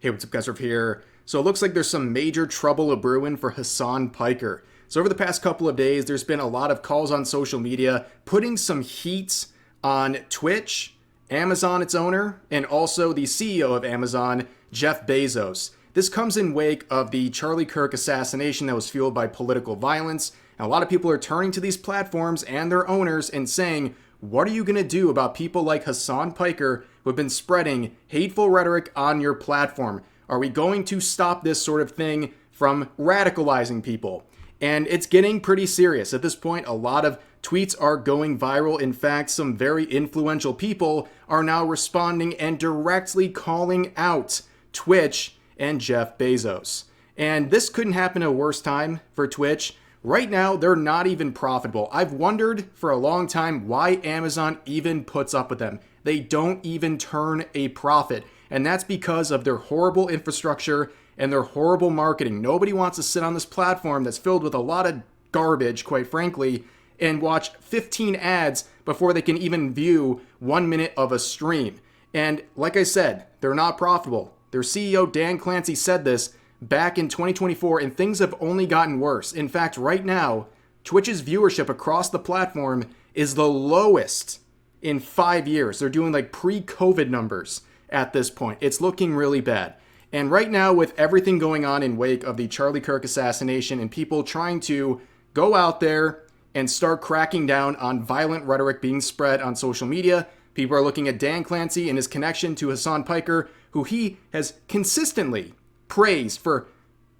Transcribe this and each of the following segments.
Hey, what's up guys, Riff here. So it looks like there's some major trouble a-brewing for Hassan Piker. So over the past couple of days, there's been a lot of calls on social media putting some heat on Twitch, Amazon, its owner, and also the CEO of Amazon, Jeff Bezos. This comes in wake of the Charlie Kirk assassination that was fueled by political violence. And a lot of people are turning to these platforms and their owners and saying, what are you going to do about people like Hassan Piker who have been spreading hateful rhetoric on your platform? Are we going to stop this sort of thing from radicalizing people? And it's getting pretty serious. At this point, a lot of tweets are going viral. In fact, some very influential people are now responding and directly calling out Twitch and Jeff Bezos. And this couldn't happen at a worse time for Twitch. Right now, they're not even profitable. I've wondered for a long time why Amazon even puts up with them. They don't even turn a profit. And that's because of their horrible infrastructure and their horrible marketing. Nobody wants to sit on this platform that's filled with a lot of garbage, quite frankly, and watch 15 ads before they can even view 1 minute of a stream. And like I said, they're not profitable. Their CEO, Dan Clancy, said this back in 2024, and things have only gotten worse. In fact, right now, Twitch's viewership across the platform is the lowest in 5 years. They're doing like pre-COVID numbers at this point. It's looking really bad. And right now, with everything going on in wake of the Charlie Kirk assassination and people trying to go out there and start cracking down on violent rhetoric being spread on social media, people are looking at Dan Clancy and his connection to Hassan Piker, who he has consistently praised for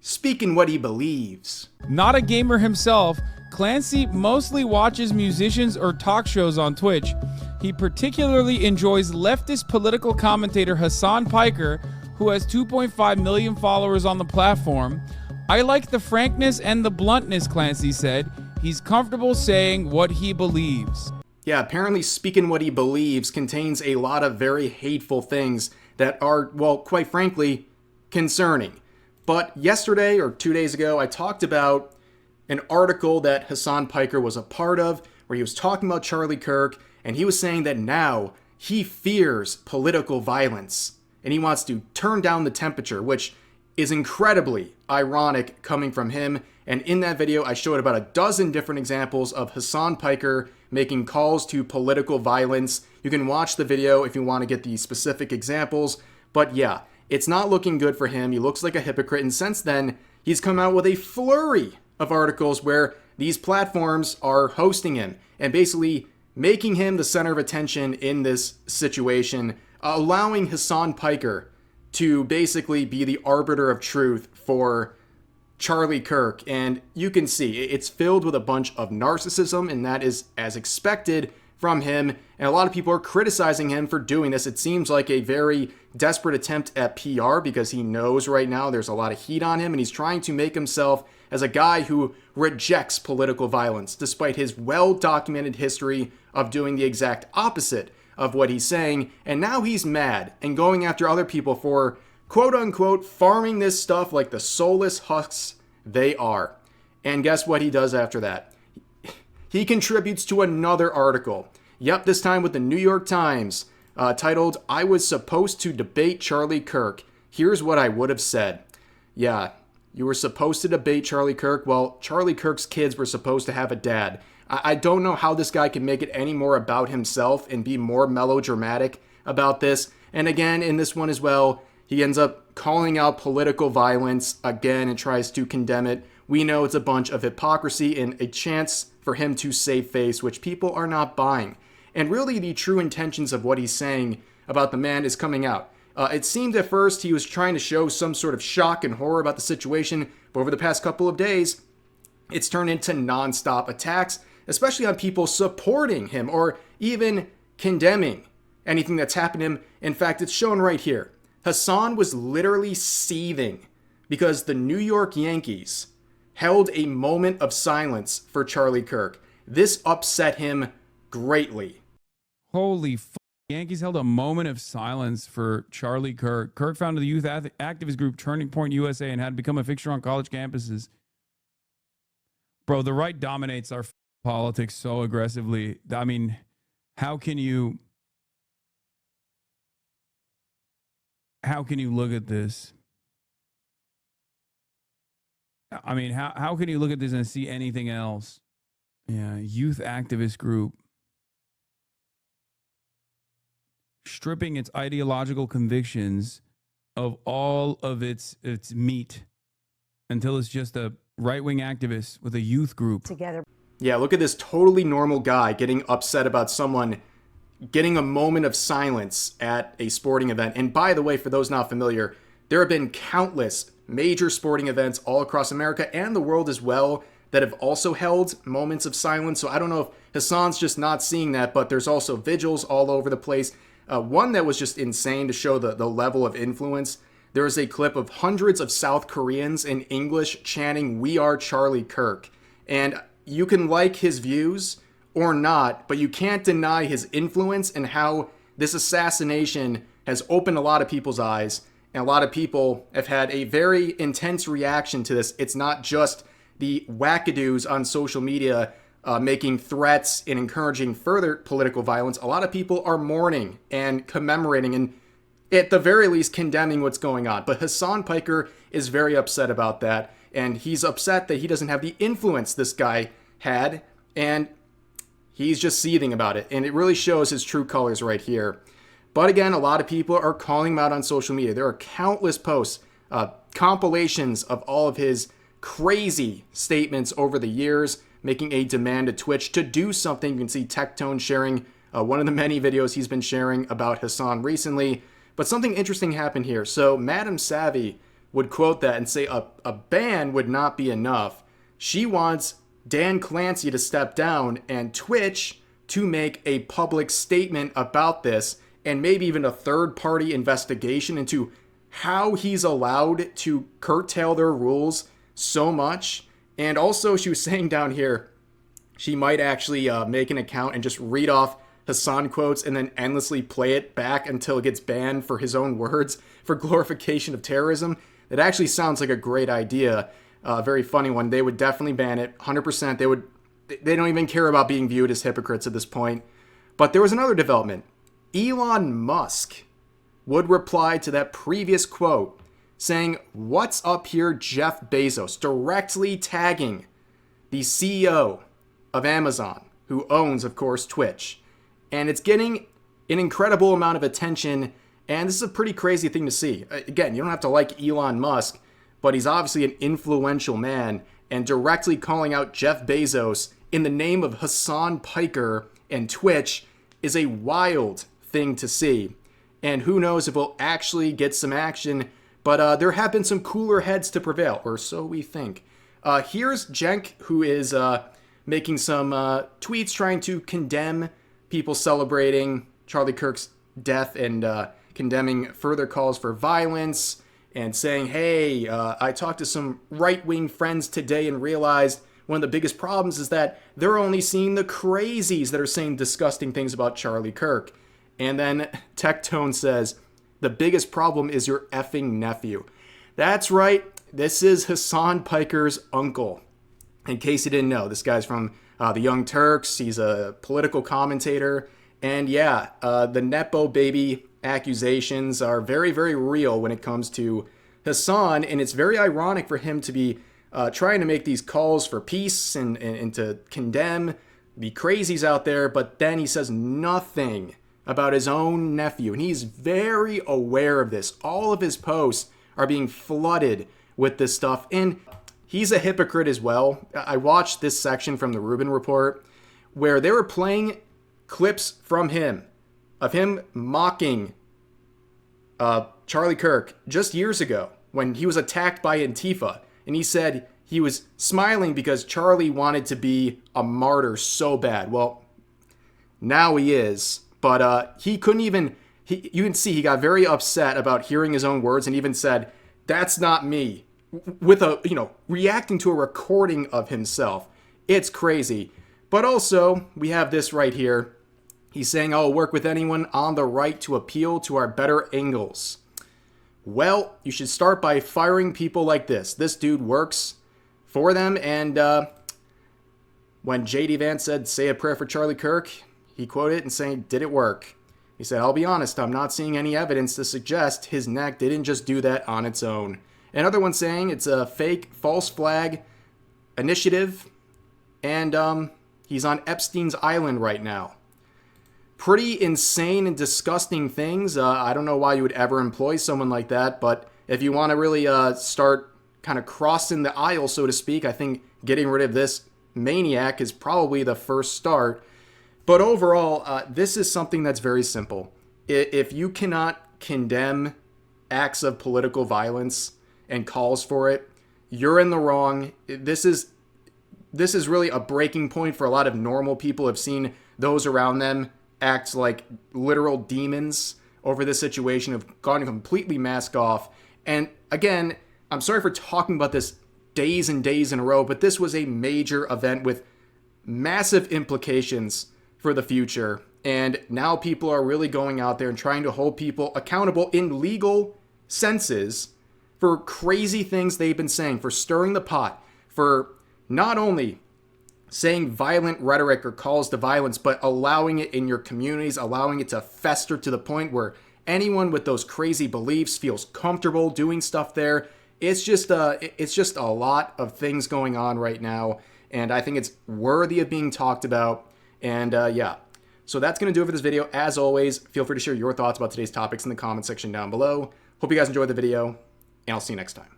speaking what he believes. Not a gamer himself, Clancy mostly watches musicians or talk shows on Twitch. He particularly enjoys leftist political commentator Hassan Piker, who has 2.5 million followers on the platform. I like the frankness and the bluntness, Clancy said. He's comfortable saying what he believes. Yeah, apparently speaking what he believes contains a lot of very hateful things that are, well, quite frankly, concerning. But yesterday or 2 days ago, I talked about an article that Hassan Piker was a part of where he was talking about Charlie Kirk, and he was saying that now he fears political violence and he wants to turn down the temperature, which is incredibly ironic coming from him. And in that video, I showed about a dozen different examples of Hassan Piker making calls to political violence. You can watch the video if you want to get the specific examples. But yeah, it's not looking good for him. He looks like a hypocrite. And since then, he's come out with a flurry of articles where these platforms are hosting him and basically making him the center of attention in this situation, allowing Hassan Piker to basically be the arbiter of truth for Charlie Kirk. And you can see it's filled with a bunch of narcissism, and that is as expected from him. And a lot of people are criticizing him for doing this. It seems like a very desperate attempt at PR because he knows right now there's a lot of heat on him, and he's trying to make himself as a guy who rejects political violence, despite his well-documented history of doing the exact opposite of what he's saying. And now he's mad and going after other people for quote-unquote farming this stuff like the soulless husks they are. And guess what he does after that? He contributes to another article. Yep, this time with the New York Times, titled, "I was supposed to debate Charlie Kirk. Here's what I would have said." Yeah, you were supposed to debate Charlie Kirk? Well, Charlie Kirk's kids were supposed to have a dad. I don't know how this guy can make it any more about himself and be more melodramatic about this. And again, in this one as well, he ends up calling out political violence again and tries to condemn it. We know it's a bunch of hypocrisy and a chance for him to save face, which people are not buying. And really the true intentions of what he's saying about the man is coming out. It seemed at first he was trying to show some sort of shock and horror about the situation, but over the past couple of days, it's turned into nonstop attacks, especially on people supporting him or even condemning anything that's happened to him. In fact, it's shown right here. Hassan was literally seething because the New York Yankees held a moment of silence for Charlie Kirk. This upset him greatly. Holy f***. Yankees held a moment of silence for Charlie Kirk. Kirk founded the youth activist group Turning Point USA and had become a fixture on college campuses. Bro, the right dominates our politics so aggressively. I mean, how can you how can you look at this? I mean, how can you look at this and see anything else? Yeah, youth activist group stripping its ideological convictions of all of its meat until it's just a right-wing activist with a youth group. Together. Yeah, look at this totally normal guy getting upset about someone getting a moment of silence at a sporting event. And by the way, for those not familiar, there have been countless major sporting events all across America and the world as well that have also held moments of silence. So I don't know if Hassan's just not seeing that, but there's also vigils all over the place. One that was just insane to show the level of influence. There is a clip of hundreds of South Koreans in English chanting, "We are Charlie Kirk." And you can like his views or not, but you can't deny his influence and how this assassination has opened a lot of people's eyes. And a lot of people have had a very intense reaction to this. It's not just the wackadoos on social media making threats and encouraging further political violence. A lot of people are mourning and commemorating and at the very least condemning what's going on. But Hasan Piker is very upset about that. And he's upset that he doesn't have the influence this guy had. And he's just seething about it. And it really shows his true colors right here. But again, a lot of people are calling him out on social media. There are countless posts, compilations of all of his crazy statements over the years, making a demand to Twitch to do something. You can see Tectone sharing one of the many videos he's been sharing about Hassan recently. But something interesting happened here. So Madam Savvy would quote that and say a ban would not be enough. She wants Dan Clancy to step down and Twitch to make a public statement about this and maybe even a third-party investigation into how he's allowed to curtail their rules so much. And also, she was saying down here, she might actually make an account and just read off Hassan quotes and then endlessly play it back until it gets banned for his own words for glorification of terrorism. It actually sounds like a great idea. Very funny one. They would definitely ban it, 100%. They don't even care about being viewed as hypocrites at this point. But there was another development. Elon Musk would reply to that previous quote saying, "What's up here, Jeff Bezos?" directly tagging the CEO of Amazon, who owns, of course, Twitch. And it's getting an incredible amount of attention, and this is a pretty crazy thing to see. Again, you don't have to like Elon Musk, but he's obviously an influential man, and directly calling out Jeff Bezos in the name of Hasan Piker and Twitch is a wild thing to see. And who knows if we'll actually get some action, but there have been some cooler heads to prevail, or so we think. Here's Cenk, who is making some tweets trying to condemn people celebrating Charlie Kirk's death and condemning further calls for violence and saying, hey, I talked to some right-wing friends today and realized one of the biggest problems is that they're only seeing the crazies that are saying disgusting things about Charlie Kirk. And then Tectone says, the biggest problem is your effing nephew. That's right. This is Hasan Piker's uncle. In case you didn't know, this guy's from the Young Turks. He's a political commentator. And yeah, the Nepo baby accusations are very, very real when it comes to Hassan. And it's very ironic for him to be trying to make these calls for peace and to condemn the crazies out there. But then he says nothing about his own nephew. And he's very aware of this. All of his posts are being flooded with this stuff. And he's a hypocrite as well. I watched this section from the Rubin Report where they were playing clips from him, of him mocking Charlie Kirk just years ago when he was attacked by Antifa. And he said he was smiling because Charlie wanted to be a martyr so bad. Well, now he is. But he couldn't even, you can see he got very upset about hearing his own words and even said, that's not me, with reacting to a recording of himself. It's crazy. But also, we have this right here. He's saying, I'll work with anyone on the right to appeal to our better angles. Well, you should start by firing people like this. This dude works for them. And when J.D. Vance said, say a prayer for Charlie Kirk, he quoted it and saying, did it work? He said, "I'll be honest, I'm not seeing any evidence to suggest his neck didn't just do that on its own." Another one saying it's a fake false flag initiative, and he's on Epstein's island right now. Pretty insane and disgusting things. I don't know why you would ever employ someone like that, but if you want to really start kind of crossing the aisle, so to speak, I think getting rid of this maniac is probably the first start. But overall, this is something that's very simple. If you cannot condemn acts of political violence and calls for it, you're in the wrong. This is really a breaking point for a lot of normal people who have seen those around them act like literal demons over this situation, have gone completely mask off. And again, I'm sorry for talking about this days and days in a row, but this was a major event with massive implications for the future. And now people are really going out there and trying to hold people accountable in legal senses for crazy things they've been saying, for stirring the pot, for not only saying violent rhetoric or calls to violence, but allowing it in your communities, allowing it to fester to the point where anyone with those crazy beliefs feels comfortable doing stuff there. It's just a lot of things going on right now, and I think it's worthy of being talked about. And yeah, so that's going to do it for this video. As always, feel free to share your thoughts about today's topics in the comment section down below. Hope you guys enjoyed the video, and I'll see you next time.